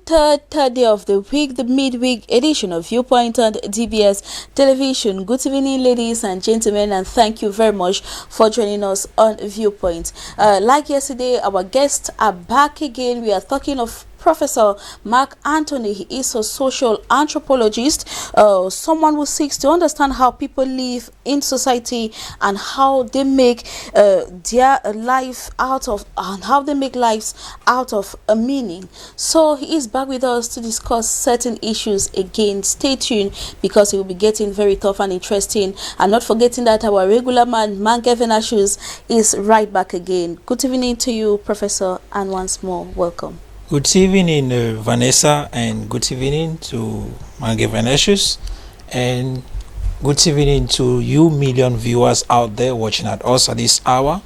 third day of the week, the midweek edition of Viewpoint on DBS Television. Good evening, ladies and gentlemen, and thank you very much for joining us on Viewpoint. Like yesterday, our guests are back again. We are talking of Professor Mark Anthony. He is a social anthropologist, someone who seeks to understand how people live in society and how they make their life out of, and how they make lives out of a meaning. So he is back with us to discuss certain issues again. Stay tuned because it will be getting very tough and interesting. And not forgetting that our regular man, Mangevenashus, is right back again. Good evening to you, Professor, and once more, welcome. Good evening, Vanessa, and good evening to Mangevenashus, and good evening to you million viewers out there watching at us at this hour.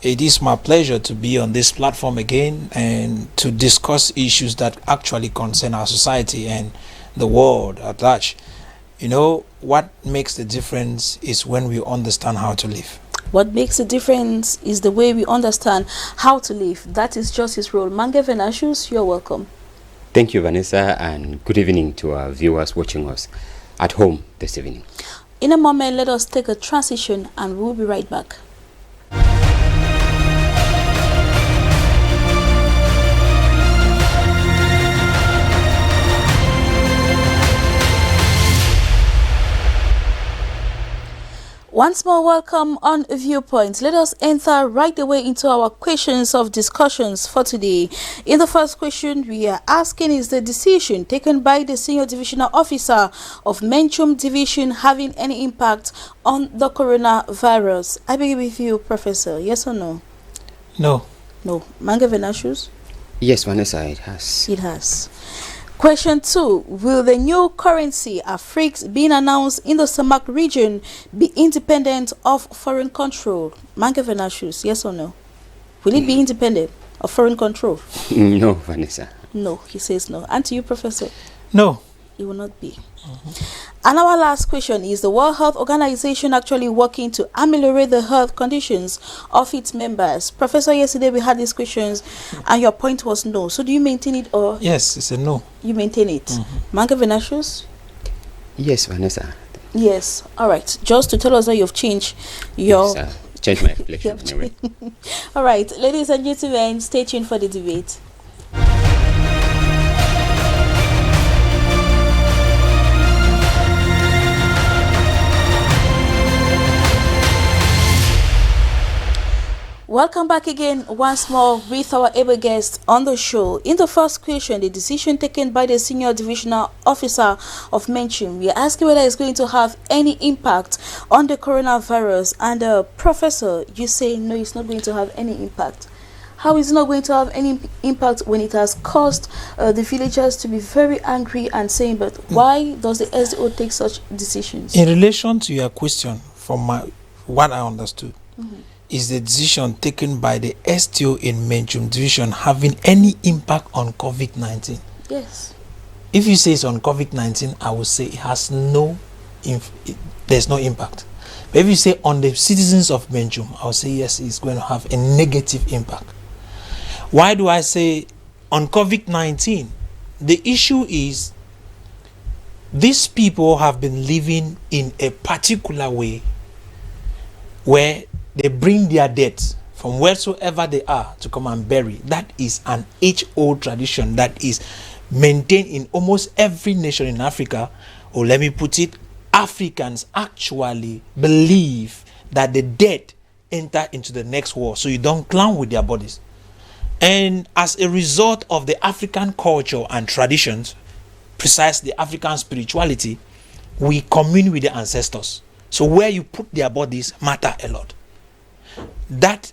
It is my pleasure to be on this platform again and to discuss issues that actually concern our society and the world at large. You know, what makes the difference is when we understand how to live. What makes a difference is the way we understand how to live. That is just his role. Mangevenashus, you're welcome. Thank you, Vanessa, and good evening to our viewers watching us at home this evening. In a moment, let us take a transition and we'll be right back. Once more, welcome on Viewpoint. Let us enter right away into our questions of discussions for today. In the first question, we are asking, is the decision taken by the Senior Divisional Officer of Menchum Division having any impact on the coronavirus? I begin with you, Professor. Yes or no? No. No. Mangevenashus? Yes, Vanessa, it has. It has. Question 2. Will the new currency, Afriks, being announced in the Samak region be independent of foreign control? Mangevenashus, yes or no? Will it be independent of foreign control? No, Vanessa. No, he says no. And to you, Professor? No. It will not be. And our last question is, the World Health Organization actually working to ameliorate the health conditions of its members? Professor, yesterday we had these questions and your point was no. So do you maintain it or? Yes, it's a no. You maintain it. Mangevenashus? Yes, Vanessa. Yes. All right. Just to tell us that you've changed your... Yes, change my reflection anyway. All right. Ladies and gentlemen, stay tuned for the debate. Welcome back again once more with our able guest on the show. In the first question, the decision taken by the Senior Divisional Officer of Menchum, we are asking whether it's going to have any impact on the coronavirus. And Professor, you say no, it's not going to have any impact. How is it not going to have any impact when it has caused the villagers to be very angry and saying, but why does the SDO take such decisions? In relation to your question, from what I understood, is the decision taken by the STO in Menchum Division having any impact on COVID-19? Yes. If you say it's on COVID-19, I would say it has no, there's no impact. But if you say on the citizens of Menchum, I would say yes, it's going to have a negative impact. Why do I say on COVID-19? The issue is these people have been living in a particular way where they bring their dead from wheresoever they are to come and bury. That is an age-old tradition that is maintained in almost every nation in Africa. Or let me put it, Africans actually believe that the dead enter into the next world, so you don't clown with their bodies. And as a result of the African culture and traditions, precisely African spirituality, we commune with the ancestors. So where you put their bodies matter a lot. That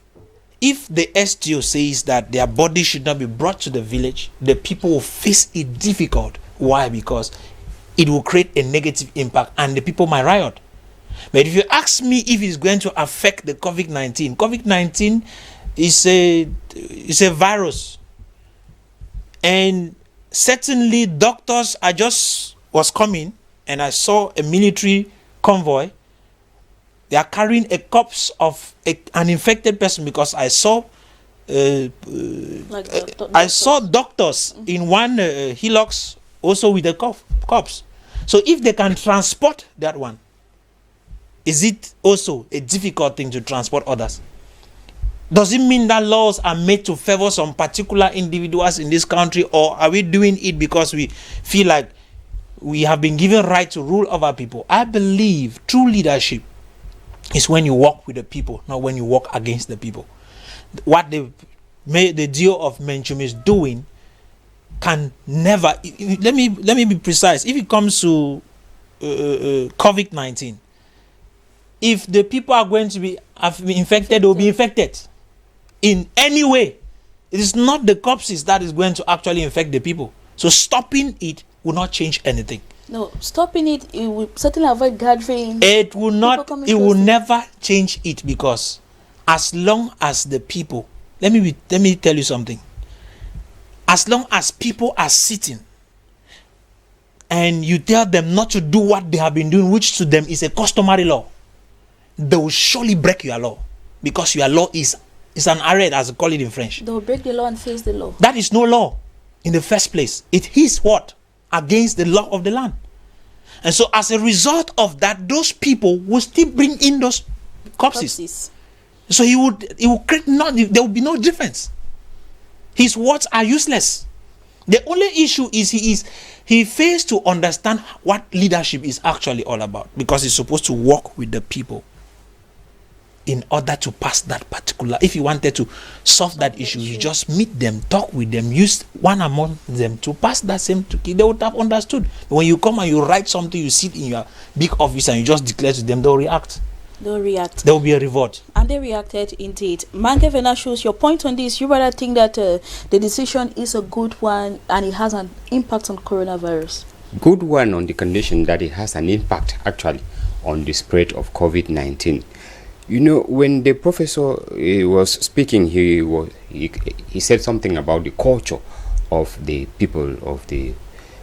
if the STO says that their body should not be brought to the village, the people will face it difficult. Why? Because it will create a negative impact and the people might riot. But if you ask me if it's going to affect the COVID-19, COVID-19 is a virus. And certainly doctors, I just was coming and I saw a military convoy. They are carrying a corpse of an infected person because I saw Like I saw doctors in one hillocks also with the cops. So if they can transport that one, is it also a difficult thing to transport others? Does it mean that laws are made to favor some particular individuals in this country, or are we doing it because we feel like we have been given right to rule over people? I believe true leadership is when you walk with the people, not when you walk against the people. What the deal of Menchum is doing can never. Let me be precise. If it comes to COVID-19, if the people are going to be infected, they will be infected in any way. It is not the corpses that is going to actually infect the people. So stopping it will not change anything. No, stopping it will certainly avoid gathering. It will not. It will never change it, because as long as the people, let me tell you something. As long as people are sitting and you tell them not to do what they have been doing, which to them is a customary law, they will surely break your law, because your law is an arrêt, as they call it in French. They will break the law and face the law. That is no law in the first place. It is what? Against the law of the land. And so as a result of that, those people will still bring in those corpses. So he will create there will be no difference. His words are useless. The only issue is he fails to understand what leadership is actually all about, because he's supposed to work with the people in order to pass that particular. If you wanted to solve that issue, you just meet them, talk with them, use one among them to pass that same they would have understood. When you come and you write something, you sit in your big office and you just declare to them, they'll react. There will be a revolt. And they reacted indeed. Mange Venashus, your point on this, you rather think that the decision is a good one and it has an impact on coronavirus? Good one on the condition that it has an impact actually on the spread of COVID-19. You know, when the professor was speaking, he said something about the culture of the people, of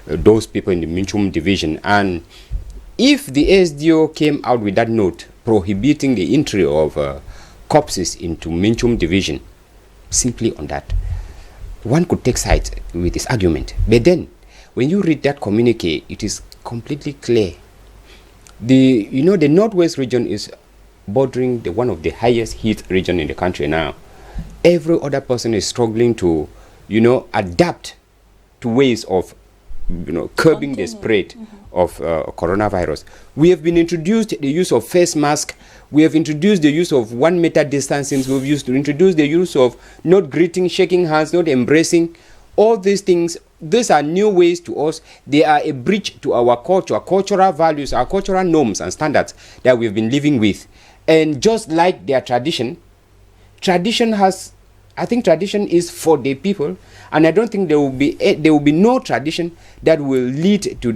those people in the Minchum division. And if the SDO came out with that note prohibiting the entry of corpses into Minchum division, simply on that, one could take sides with this argument. But then, when you read that communique, it is completely clear. The Northwest region is bordering one of the highest heat region in the country now. Every other person is struggling to, adapt to ways of, curbing the spread of coronavirus. We have been introduced the use of face mask. We have introduced the use of 1 meter distancing. We've introduced the use of not greeting, shaking hands, not embracing. All these things, these are new ways to us. They are a breach to our culture, our cultural values, our cultural norms and standards that we've been living with. And just like their tradition is for the people, and I don't think there will be no tradition that will lead to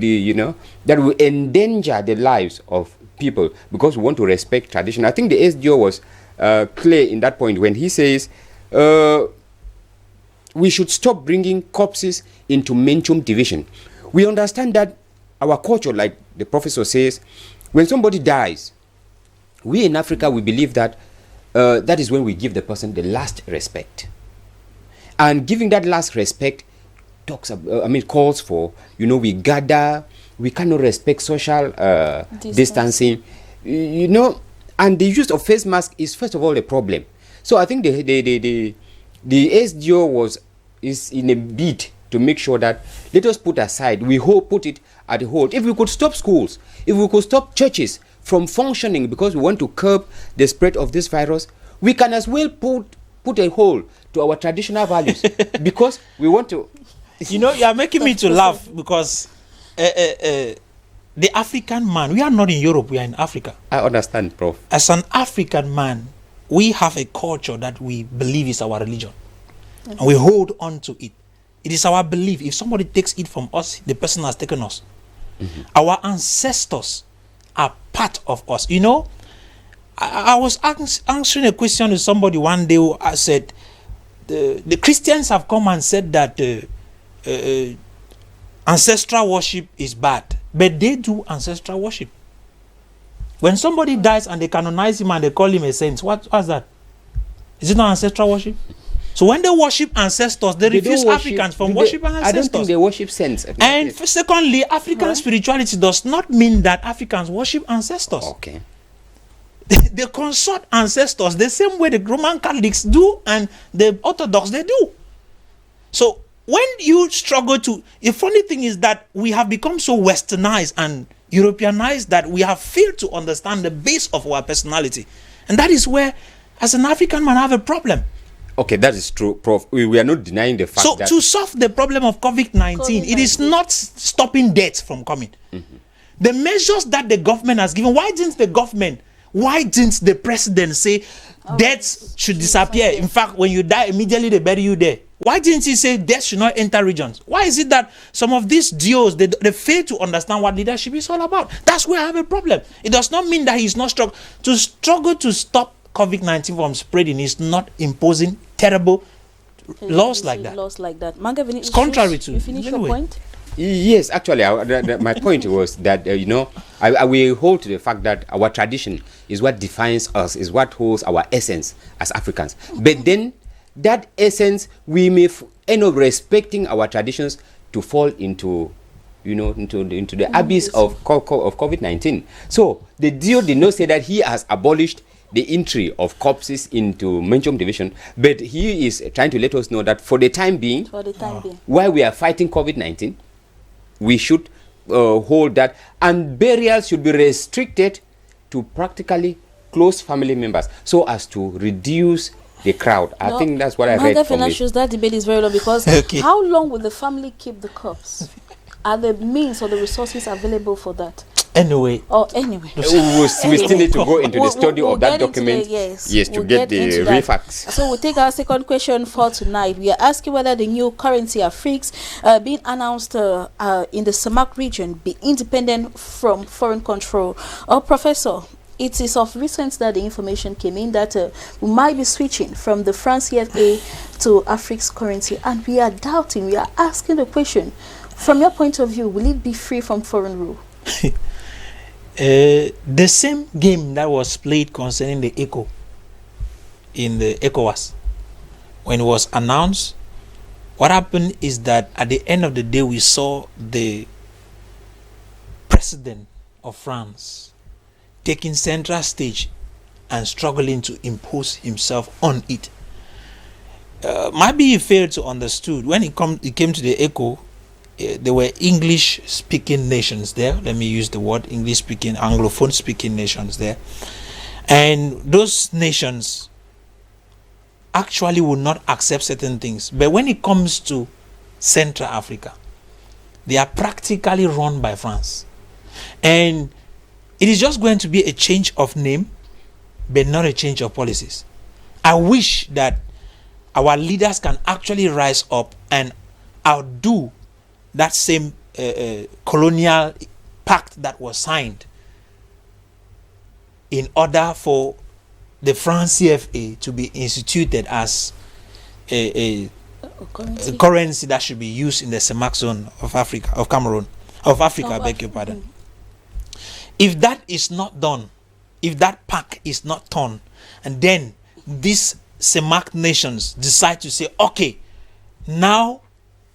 that will endanger the lives of people, because we want to respect tradition. I think the SDO was clear in that point when he says we should stop bringing corpses into Menchum division. We understand that our culture, like the professor says, when somebody dies, we in Africa, we believe that that is when we give the person the last respect. And giving that last respect calls for, we gather, we cannot respect social distancing, and the use of face mask is first of all a problem. So I think the SDO is in a bid to make sure that let us put it at hold. If we could stop schools, if we could stop churches from functioning because we want to curb the spread of this virus, we can as well put a hold to our traditional values because we want to. You are making me to laugh because the African man, we are not in Europe, we are in Africa. I understand, Prof. As an African man, we have a culture that we believe is our religion. And we hold on to it. It is our belief. If somebody takes it from us, the person has taken us. Mm-hmm. Our ancestors are part of us. I was answering a question to somebody one day who said, the Christians have come and said that ancestral worship is bad. But they do ancestral worship. When somebody dies and they canonize him and they call him a saint, what's that? Is it not ancestral worship? So when they worship ancestors, they refuse don't Africans from worshiping ancestors. I don't think they worship saints. And secondly, African spirituality does not mean that Africans worship ancestors. Okay. They consult ancestors the same way the Roman Catholics do and the Orthodox they do. So when you struggle to, the funny thing is that we have become so westernized and Europeanized that we have failed to understand the base of our personality. And that is where, as an African man, I have a problem. Okay, that is true, Prof. We are not denying the fact So that... to solve the problem of COVID-19, it is not stopping death from coming. The measures that the government has given, why didn't the president say deaths should disappear? In fact, when you die, immediately they bury you there. Why didn't he say death should not enter regions? Why is it that some of these DOs, they fail to understand what leadership is all about? That's where I have a problem. It does not mean that he's not struggle to stop COVID-19 from spreading is not imposing terrible laws like that. It's contrary to. You finish your point? Yes, actually, my point was that, I will hold to the fact that our tradition is what defines us, is what holds our essence as Africans. But then, that essence, we may end up respecting our traditions to fall into the abyss of COVID-19. So, the DO did not say that he has abolished the entry of corpses into Menchum division, but he is trying to let us know that for the time being, while we are fighting COVID-19, we should hold that, and burials should be restricted to practically close family members so as to reduce the crowd. I think that's what I read from it. That debate is very long because how long will the family keep the corpse? Are the means or the resources available for that? Anyway, we still need to go into the study of that document. To get the real facts. So we'll take our second question for tonight. We are asking whether the new currency Afrique being announced in the CEMAC region be independent from foreign control. Professor, it is of recent that the information came in that we might be switching from the franc CFA to Afrique's currency, and we are doubting, we are asking the question, from your point of view, will it be free from foreign rule? The same game that was played concerning the ECO in the ECOWAS, when it was announced, what happened is that at the end of the day, we saw the president of France taking central stage and struggling to impose himself on it. Maybe he failed to understood when it came to the ECO. There were English-speaking nations there. Let me use the word English-speaking, Anglophone-speaking nations there. And those nations actually would not accept certain things. But when it comes to Central Africa, they are practically run by France. And it is just going to be a change of name, but not a change of policies. I wish that our leaders can actually rise up and outdo that same colonial pact that was signed in order for the franc CFA to be instituted as a currency that should be used in the CEMAC zone of Africa, I beg your pardon. If that is not done, if that pact is not done, and then these CEMAC nations decide to say, okay, now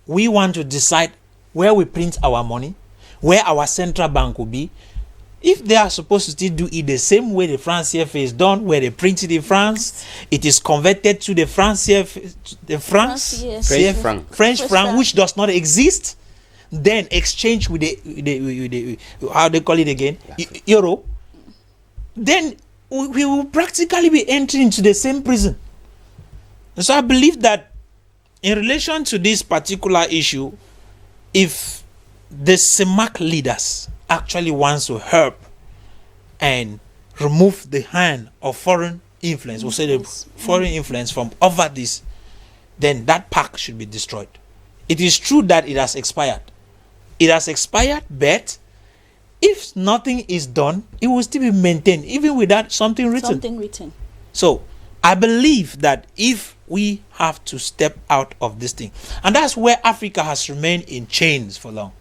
we want to decide where we print our money, where our central bank will be. If they are supposed to still do it the same way the franc CFA is done, where they print it in France, it is converted to the French franc, which does not exist, then exchange with the how they call it again, euro, then we will practically be entering into the same prison. And so I believe that in relation to this particular issue, if the CEMAC leaders actually wants to help and remove the hand of foreign influence, we'll say the foreign influence from over this, then that pact should be destroyed. It is true that it has expired. It has expired, but if nothing is done, it will still be maintained, even without something written. So I believe that if we have to step out of this thing, and that's where Africa has remained in chains for long.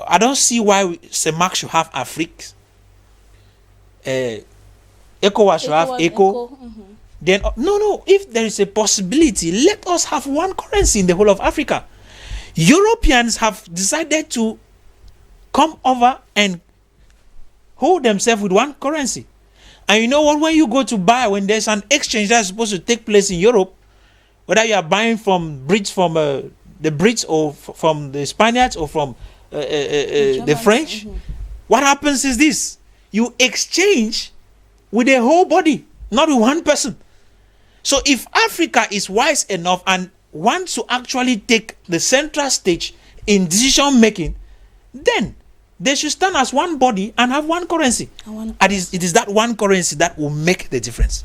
I don't see why CEMAC should have Afrique. ECOWAS should have ECO. then no, if there is a possibility, let us have one currency in the whole of Africa. Europeans have decided to come over and hold themselves with one currency. And you know what, when you go to buy, when there's an exchange that's supposed to take place in Europe, whether you are buying from the Brits or from the Spaniards or from the French, what happens is this: you exchange with the whole body, not with one person. So if Africa is wise enough and wants to actually take the central stage in decision making, then they should stand as one body and have one currency. And it is that one currency that will make the difference.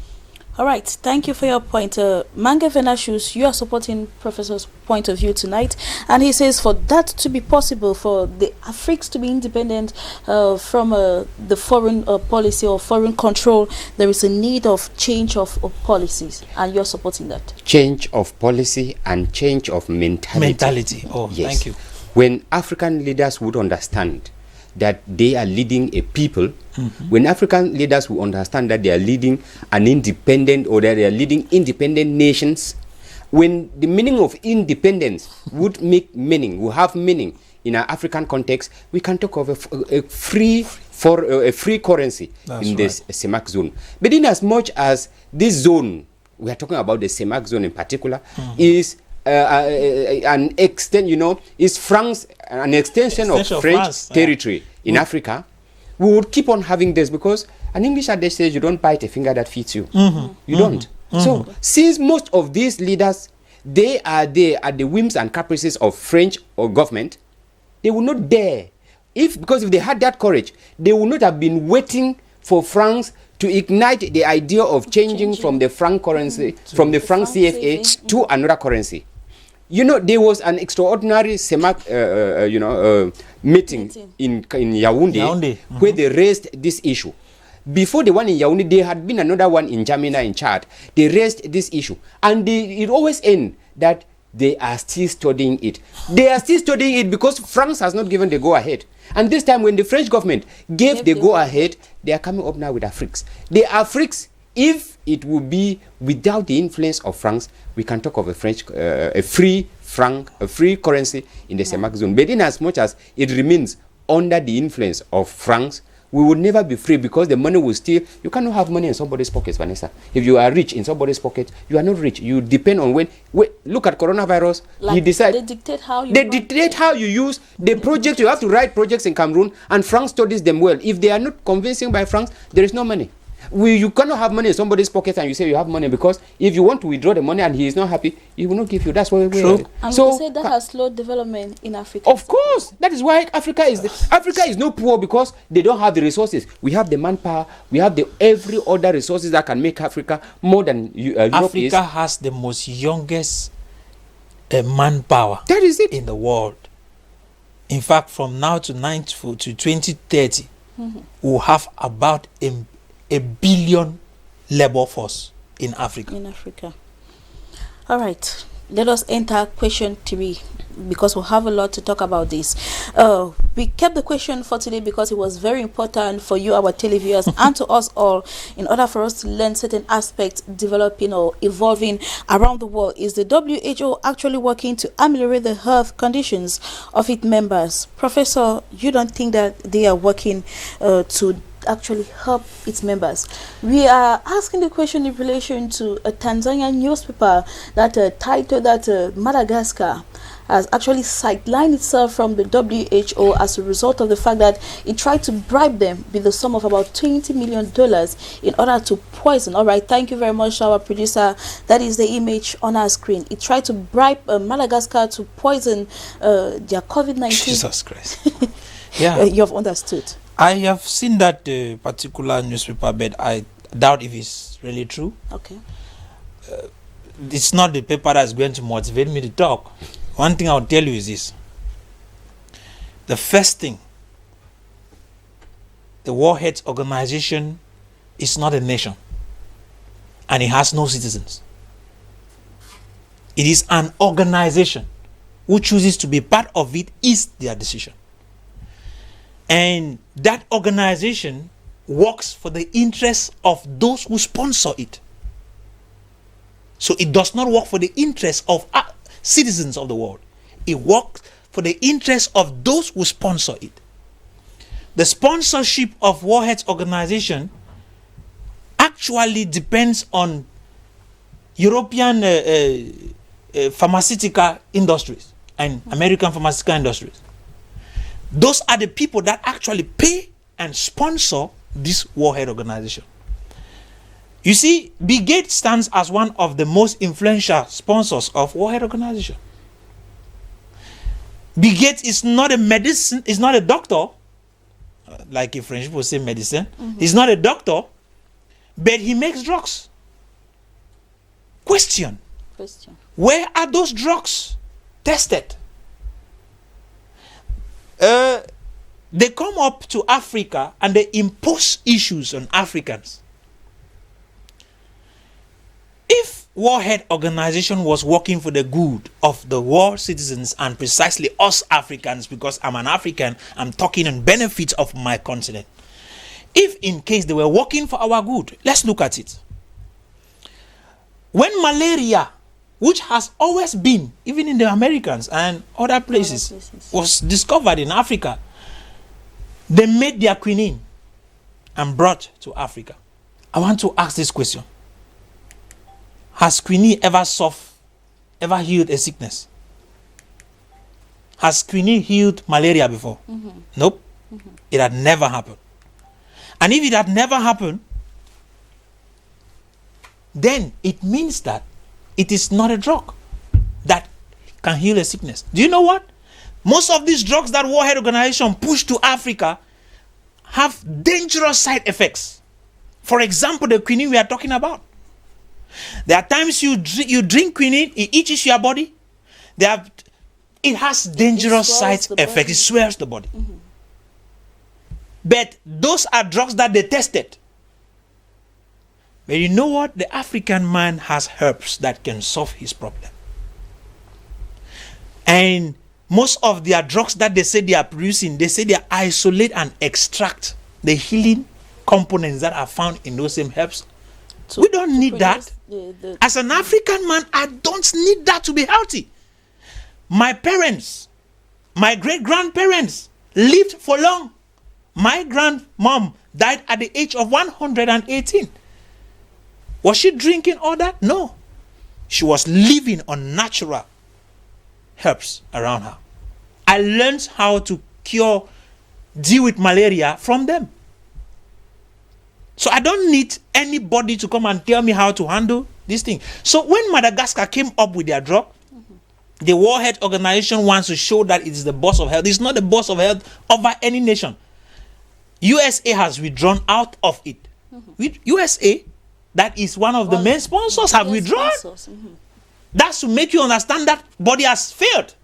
All right, thank you for your point. Mange Venashus, you are supporting Professor's point of view tonight, and he says for that to be possible, for the Africs to be independent from the foreign policy or foreign control, there is a need of change of policies, and you're supporting that. Change of policy and change of Mentality. Oh, yes. Thank you. When African leaders would understand that they are leading a people, when African leaders will understand that they are leading an independent, or that they are leading independent nations, when the meaning of independence would make meaning, will have meaning in our African context, we can talk of a free currency. That's in this CEMAC zone. But in as much as this zone, we are talking about the CEMAC zone in particular, is an extent, is France, an extension of French territory in Africa. We would keep on having this, because an English adage says you don't bite a finger that feeds you. You don't. So since most of these leaders, they are there at the whims and caprices of French or government, they will not dare. Because if they had that courage, they would not have been waiting for France to ignite the idea of changing from the franc currency, from the franc CFA to another currency. There was an extraordinary CEMAC, meeting in Yaoundé, where they raised this issue. Before the one in Yaoundé, there had been another one in Jamina in Chad. They raised this issue, and it always ends that they are still studying it. They are still studying it because France has not given the go-ahead. And this time, when the French government gave the go-ahead, they are coming up now with Africs. The Africs, if it would be without the influence of France, we can talk of a free currency in the CEMAC zone. But in as much as it remains under the influence of France, we will never be free, because the money will still. You cannot have money in somebody's pockets, Vanessa. If you are rich in somebody's pocket, you are not rich. You depend on when look at coronavirus. You decide. They dictate how you. They dictate how you use the project. You have to write projects in Cameroon, and France studies them well. If they are not convincing by France, there is no money. You cannot have money in somebody's pocket and you say you have money, because if you want to withdraw the money and he is not happy, he will not give you. That's why we are. And so we say that has slowed development in Africa. Of course, that is why Africa is not poor, because they don't have the resources. We have the manpower. We have every other resources that can make Africa more than Europe Africa is. has the most youngest manpower. That is it in the world. In fact, from now to 2030, we'll have about a billion labor force in Africa. All right, let us enter question 3, because we'll have a lot to talk about this. We kept the question for today because it was very important for you, our televiewers, and to us all, in order for us to learn certain aspects developing or evolving around the world. Is the WHO actually working to ameliorate the health conditions of its members? Professor, you don't think that they are working to actually help its members? We are asking the question in relation to a Tanzanian newspaper that titled that Madagascar has actually sidelined itself from the WHO as a result of the fact that it tried to bribe them with the sum of about $20 million in order to poison. All right, thank you very much, our producer. That is the image on our screen. It tried to bribe Madagascar to poison their COVID-19. Jesus Christ. Yeah. You have understood. I have seen that particular newspaper, but I doubt if it's really true. Okay. It's not the paper that's going to motivate me to talk. One thing I'll tell you is this. The first thing, the World Health Organization is not a nation, and it has no citizens. It is an organization. Who chooses to be part of it is their decision. And that organization works for the interests of those who sponsor it. So it does not work for the interests of citizens of the world. It works for the interests of those who sponsor it. The sponsorship of World Health Organization actually depends on European pharmaceutical industries and American pharmaceutical industries. Those are the people that actually pay and sponsor this World Health Organization. You see, Bill Gates stands as one of the most influential sponsors of World Health Organization. Bill Gates is not a doctor, like if French people say medicine. He's not a doctor, but he makes drugs. Question. Where are those drugs tested? They come up to Africa and they impose issues on Africans. If World Health Organization was working for the good of the world citizens and precisely us Africans, because I'm an African, I'm talking on benefits of my continent. If in case they were working for our good, let's look at it. When malaria, which has always been, even in the Americans and other places, was discovered in Africa, they made their quinine and brought to Africa. I want to ask this question. Has quinine ever healed a sickness? Has quinine healed malaria before? Nope. It had never happened. And if it had never happened, then it means that it is not a drug that can heal a sickness. Do you know what? Most of these drugs that World Health Organization push to Africa have dangerous side effects. For example, the quinine we are talking about. There are times you drink quinine, it itches your body. It has dangerous side effects. It swells the body. But those are drugs that they tested. But you know what? The African man has herbs that can solve his problem. And most of their drugs that they say they are producing, they say they isolate and extract the healing components that are found in those same herbs. We don't need that. As an African man, I don't need that to be healthy. My parents, my great-grandparents lived for long. My grandmom died at the age of 118. Was she drinking all that? No. She was living on natural herbs around her. I learned how to deal with malaria from them. So I don't need anybody to come and tell me how to handle this thing. So when Madagascar came up with their drug, the World Health Organization wants to show that it is the boss of health. It's not the boss of health over any nation. USA has withdrawn out of it. With USA, that is one of the main sponsors, have withdrawn. That's to make you understand that body has failed.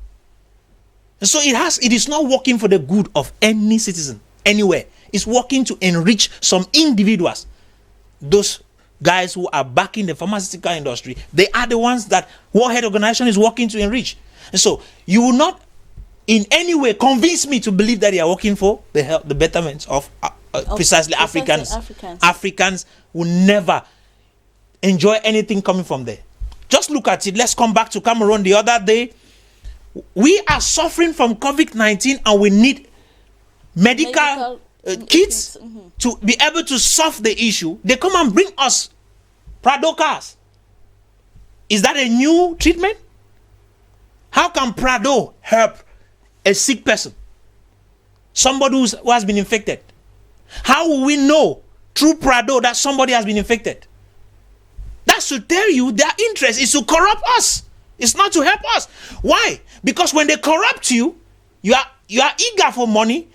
And so it is not working for the good of any citizen anywhere. It's working to enrich some individuals. Those guys who are backing the pharmaceutical industry, they are the ones that World Health Organization is working to enrich. And so you will not in any way convince me to believe that they are working for the betterment of precisely Africans. Africans will never enjoy anything coming from there. Just look at it. Let's come back to Cameroon the other day. We are suffering from COVID-19 and we need medical kits to be able to solve the issue. They come and bring us Prado cars. Is that a new treatment? How can Prado help a sick person? Somebody who has been infected. How will we know through Prado that somebody has been infected? That's to tell you their interest is to corrupt us. It's not to help us. Why? Because when they corrupt you, you are eager for money.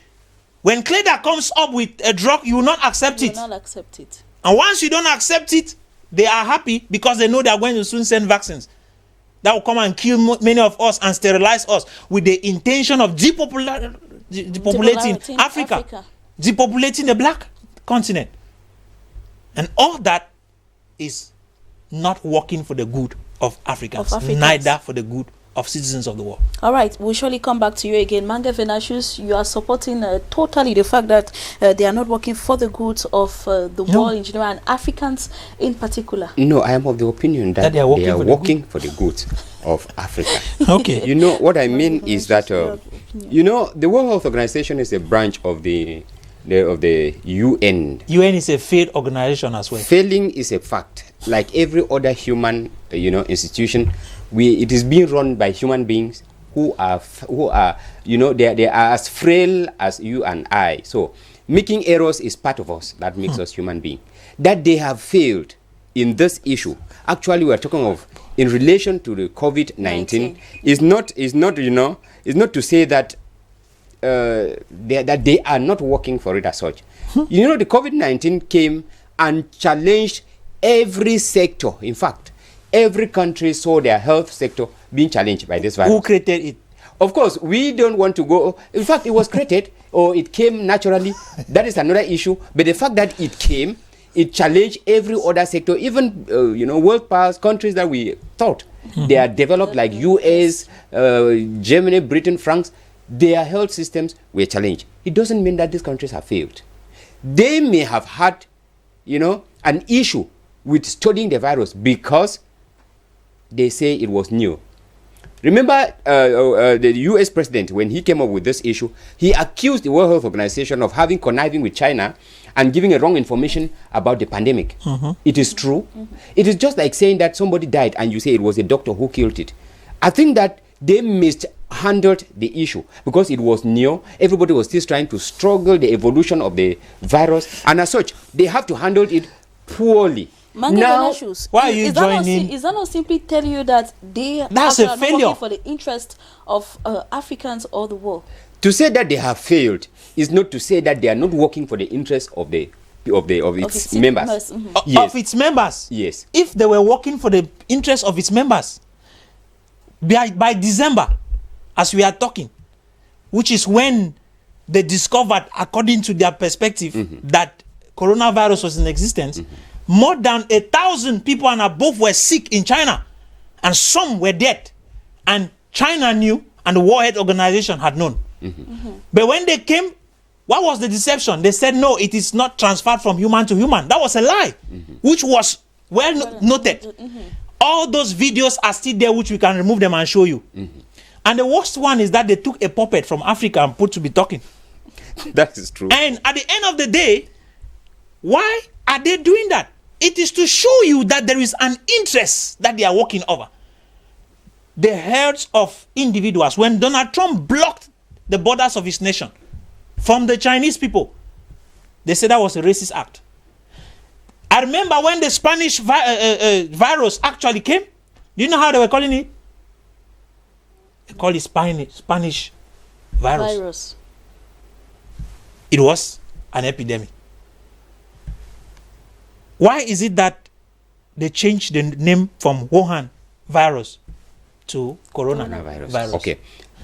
When Cleda comes up with a drug, you will not accept it. And once you don't accept it, they are happy because they know they are going to soon send vaccines that will come and kill many of us and sterilize us with the intention of depopulating Africa, depopulating the black continent. And all that is not working for the good of Africans, neither for the good of citizens of the world. All right, we'll surely come back to you again. Mange Venatius, you are supporting totally the fact that they are not working for the good of the world in general and Africans in particular. No, I am of the opinion that they are working for the good of Africa. Okay. You know, what I mean is that, you know, the World Health Organization is a branch of the UN. UN is a failed organization as well. Failing is a fact. Like every other human, institution, it is being run by human beings who are, they are as frail as you and I. So making errors is part of us. That makes us human beings. That they have failed in this issue. Actually, we are talking of in relation to the COVID-19. Is not to say that that they are not working for it as such. You know, the COVID-19 came and challenged every sector. In fact, every country saw their health sector being challenged by this virus. Who created it? Of course, we don't want to go. In fact, it was created or it came naturally. That is another issue. But the fact that it came, it challenged every other sector, even world powers, countries that we thought they are developed like US, Germany, Britain, France. Their health systems were challenged. It doesn't mean that these countries have failed. They may have had, an issue with studying the virus because they say it was new. Remember the US president, when he came up with this issue, he accused the World Health Organization of having conniving with China and giving a wrong information about the pandemic. It is true. It is just like saying that somebody died and you say it was a doctor who killed it. I think that they mishandled the issue because it was new. Everybody was still trying to struggle the evolution of the virus, and as such, they have to handle it poorly. Now, why are you joining? Is that not simply telling you that they That's a failure working for the interest of Africans or the world? To say that they have failed is not to say that they are not working for the interest of its members. Yes. Of its members. Yes. If they were working for the interest of its members, by December, as we are talking, which is when they discovered, according to their perspective, that coronavirus was in existence, more than 1,000 people and above were sick in China, and some were dead. And China knew, and the World Health Organization had known. But when they came, what was the deception? They said, no, it is not transferred from human to human. That was a lie, which was well noted. All those videos are still there, which we can remove them and show you. And the worst one is that they took a puppet from Africa and put to be talking. That is true. And at the end of the day, why are they doing that? It is to show you that there is an interest that they are working over. The health of individuals. When Donald Trump blocked the borders of his nation from the Chinese people, they said that was a racist act. I remember when the Spanish virus actually came. Do you know how they were calling it? They called it Spanish virus. It was an epidemic. Why is it that they changed the name from Wuhan virus to coronavirus? Okay.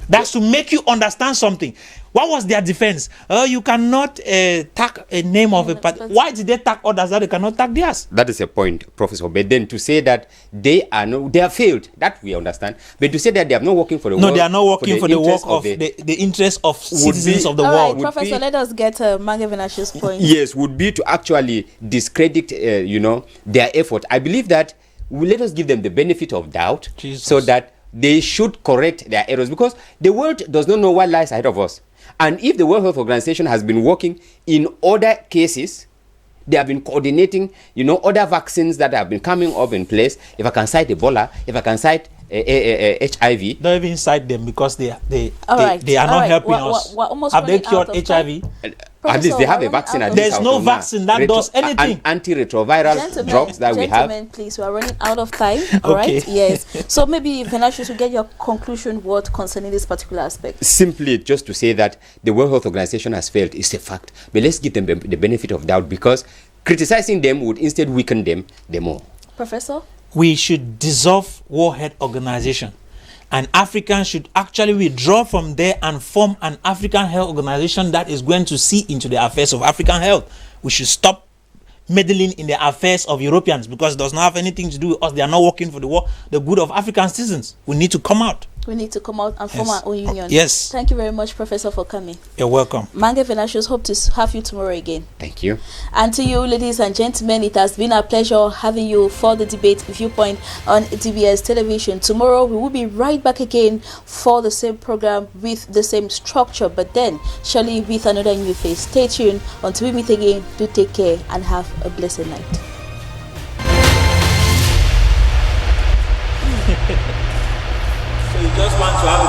That's to make you understand something. What was their defense? You cannot tag a name of a party. Why did they tag others that they cannot tag theirs? That is a point, Professor. But then to say that they have failed, that we understand. But to say that they are not working for the work, they are not working for the work of the interest of citizens of the world. All right, Professor, let us get Mange Venatius' point. Yes, would be to actually discredit, their effort. I believe that let us give them the benefit of doubt, so that they should correct their errors, because the world does not know what lies ahead of us. And if the World Health Organization has been working in other cases, they have been coordinating, other vaccines that have been coming up in place. If I can cite Ebola, if I can cite HIV. Don't even cite them, because they are not helping us. Have they cured HIV? At least they have a vaccine. There's no vaccine that does anything. Antiretroviral drugs that we have. Gentlemen, please, we are running out of time. All right? Yes. So maybe, Venatius, will get your conclusion word concerning this particular aspect. Simply just to say that the World Health Organization has failed is a fact. But let's give them the benefit of doubt, because criticizing them would instead weaken them the more. Professor? We should dissolve World Health Organization, and Africans should actually withdraw from there and form an African health organization that is going to see into the affairs of African health. We should stop meddling in the affairs of Europeans, because it does not have anything to do with us. They are not working for the good of African citizens. We need to come out. We need to come out and form Yes. our own union. Yes. Thank you very much, Professor, for coming. You're welcome. Mange Venatius, hope to have you tomorrow again. Thank you. And to you, ladies and gentlemen, it has been a pleasure having you for the debate viewpoint on DBS television. Tomorrow, we will be right back again for the same program with the same structure, but then surely with another new face. Stay tuned. Until we meet again, do take care and have a blessed night. So you just want to have